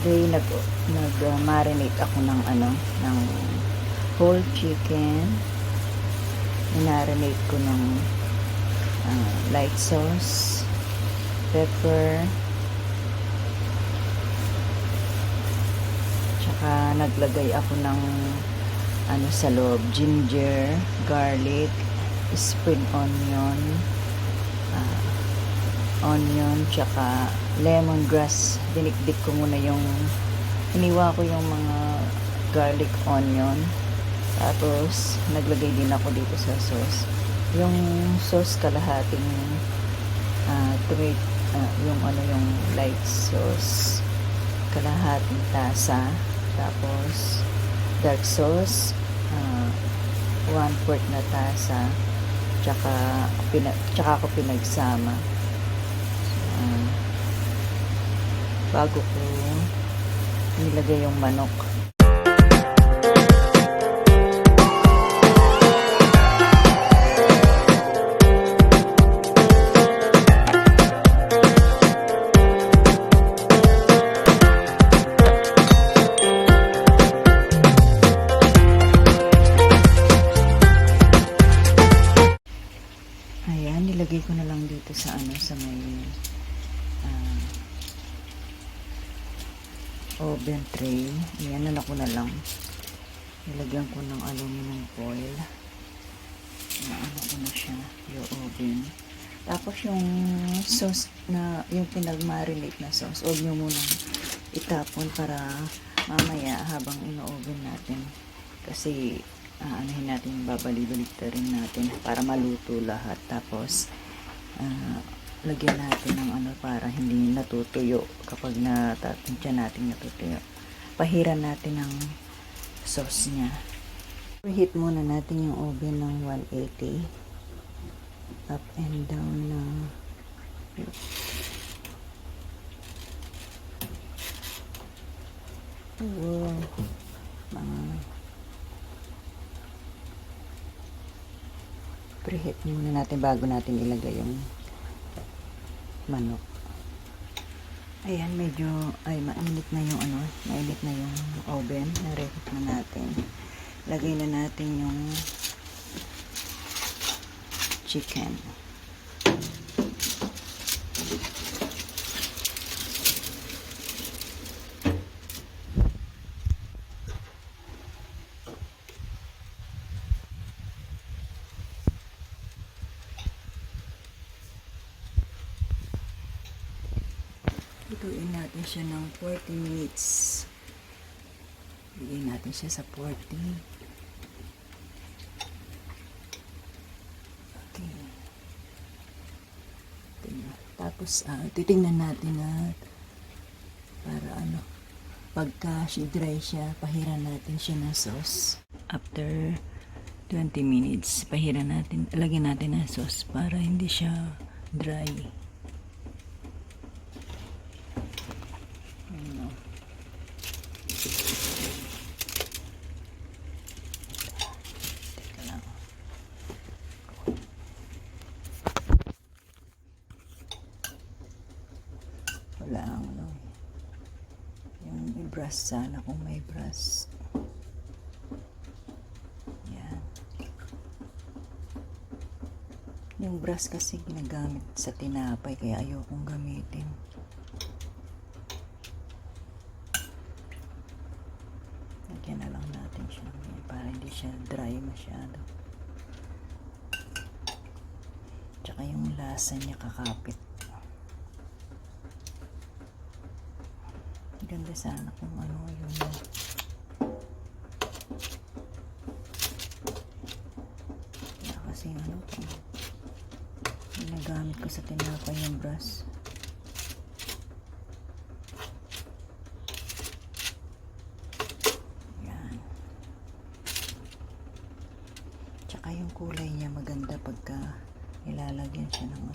Today marinate ako ng ng whole chicken. Minarinate ko ng light sauce, pepper, tsaka naglagay ako ng sa loob, ginger, garlic, spring onion, tsaka lemongrass. Dinikdik ko muna iniwa ko yung mga garlic, onion, tapos naglagay din ako dito sa sauce. Yung sauce kalahating yung light sauce kalahating tasa, tapos dark sauce 1/4 na tasa, tsaka ako pinagsama bago ko nilagay yung manok. Ayan, nilagay ko na lang dito sa sa may oven tray. Ayan, ko na lang. Nilagyan ko ng aluminum foil. Ko na siya, yung oven. Tapos yung sauce yung pinag-marinate na sauce, huwag nyo munang itapon para mamaya habang ino-oven natin. Kasi anuhin natin, babalik-baliktarin natin para maluto lahat. Tapos lagyan natin ng para hindi natutuyo kapag natin natutuyo. Pahiran natin ng sauce niya. Preheat muna natin yung oven ng 180 up and down na preheat muna natin bago natin ilagay yung manok. Ayan, medyo mainit na yung mainit na yung oven. Na-reheat na natin. Lagay na natin yung chicken. Lutuin natin siya ng 40 minutes. Bigyan natin siya sa 40. Okay. Tapos, titingnan natin para pagka dry siya, pahiran natin siya ng sauce. After 20 minutes, pahiran natin, lagyan natin ng sauce para hindi siya dry. Wala yung brush sana kung may brush. Yan. Yung brush kasi ginagamit sa tinapay kaya ayokong gamitin. Lagyan na lang natin siya para hindi siya dry masyado. Tsaka yung lasa niya kakapit. Ganda sana kung yun. Kaya kasi ginagamit ko sa tinapay yung brush. Yan. Tsaka yung kulay niya maganda pagka ilalagyan siya ng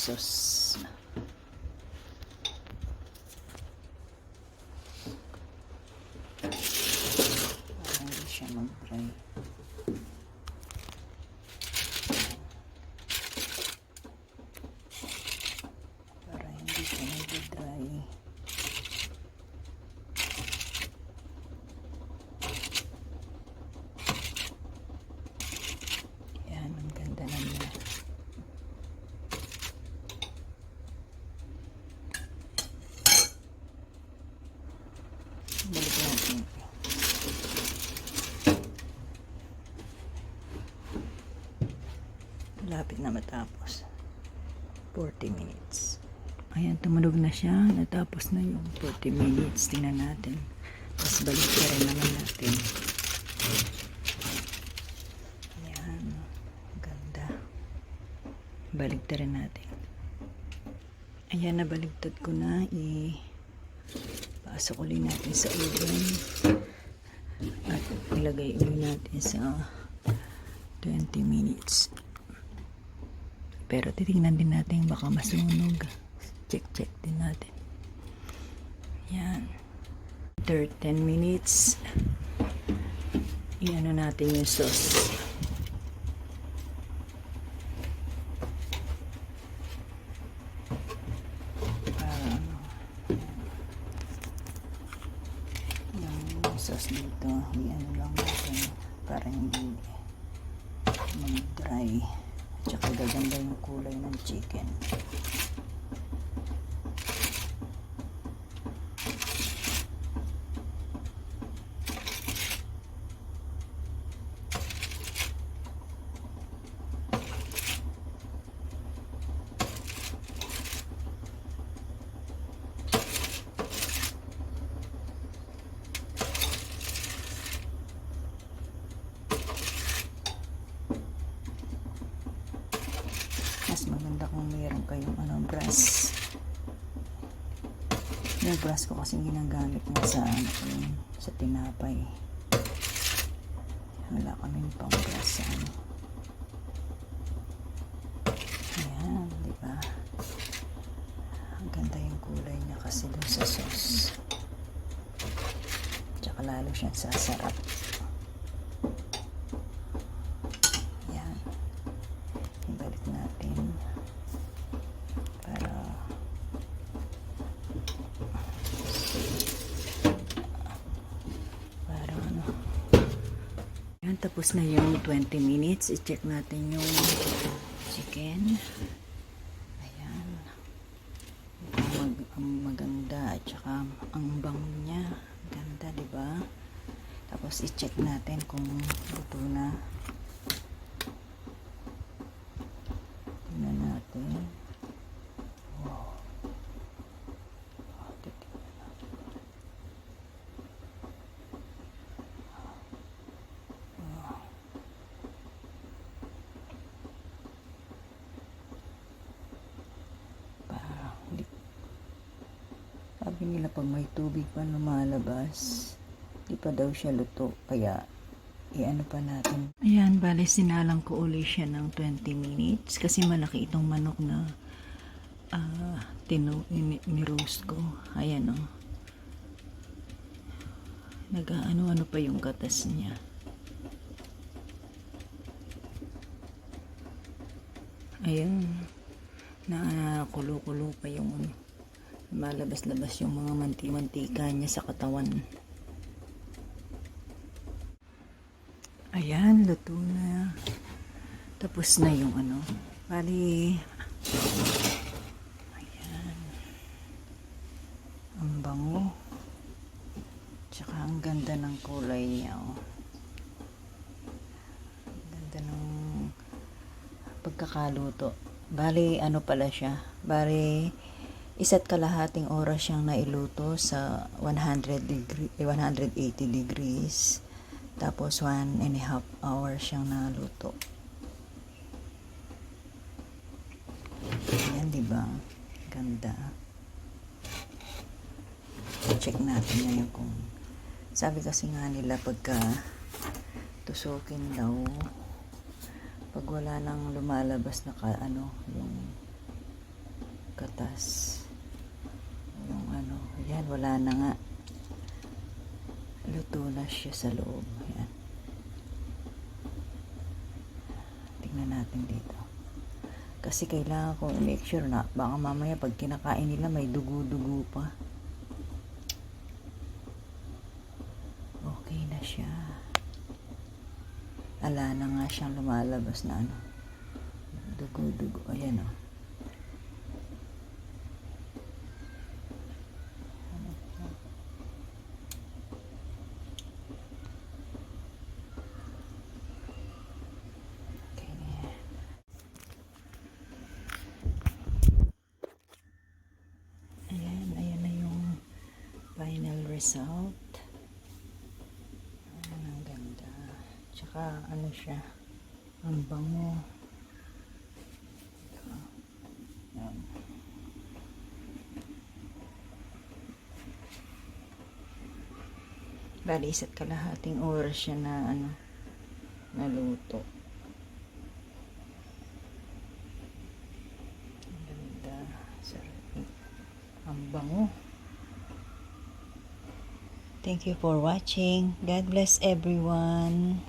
sauce. Para hindi siya mag-dry. Para hindi siya mag-dry. Yan, ang ganda naman. Balik natin. Lapit na matapos. 40 minutes. Ayan, tumunog na siya. Natapos na yung 40 minutes. Tingnan natin. Tapos balik ka rin naman natin. Ayan. Ganda. Baligtad rin natin. Ayan, nabaligtad ko na. Pasok ulit natin sa oven. At ilagay ulit natin sa 20 minutes. Pero titingnan din natin baka masunog. Check din natin. Yan. After 10 minutes, i-ano natin yung sauce. Yung sauce dito, i-ano lang natin para hindi mag-dry. Tsaka gaganda yung kulay ng chicken. Mas maganda kung mayroon kayong brass. Yung brass ko kasi ginagamit nga sa sa tinapay. Wala kaming pang brass sa Ayan, di ba? Ang ganda yung kulay niya kasi dun sa sauce. Tsaka lalo siyang sasarap. Natin para ano. Yan, tapos na yung 20 minutes. I-check natin yung chicken. Ayan, ang maganda at saka ang bango niya, ganda, diba? Tapos i-check natin kung luto na. Tingnan natin. Wow. Titignan natin. Wow. Sabi nila pag may tubig pa lumalabas, di pa daw siya luto. Kaya i-ano pa natin. Ayan, bale sinalang ko uli siya ng 20 minutes kasi malaki itong manok na ni-roast ko. Ayan o. Nag-ano-ano pa yung gatas niya. Ayan. Nakulo-kulo pa yung malabas-labas yung mga manti-mantika niya sa katawan. Ayan, luto na. Tapos na yung bali. Ayan. Ang bango. Tsaka ang ganda ng kulay niya. Oh. Ang ganda ng pagkakaluto. Bali, pala siya. Bali, 1.5 oras siyang nailuto sa 180 degrees. Tapos 1.5 hours siyang naluto. Ayan, diba? Ganda. Check natin ngayon kung sabi kasi nga nila pagka tusukin daw pag wala nang lumalabas na yung katas. Yung ano, yan, wala na nga. Luto na siya sa loob. Yan. Tingnan natin dito. Kasi kailangan ko make sure na baka mamaya pag kinakain nila may dugo-dugo pa. Okay na siya. Ala na nga siyang lumalabas na ano. Dugo-dugo. Ayan o. Ayan na yung final result. Ayan, ang ganda. Tsaka ano siya, ang bango. Ayan. Bali, isa't kalahating oras siya na ano, naluto. Ang ganda. Sarap. Ang bango. Thank you for watching. God bless everyone.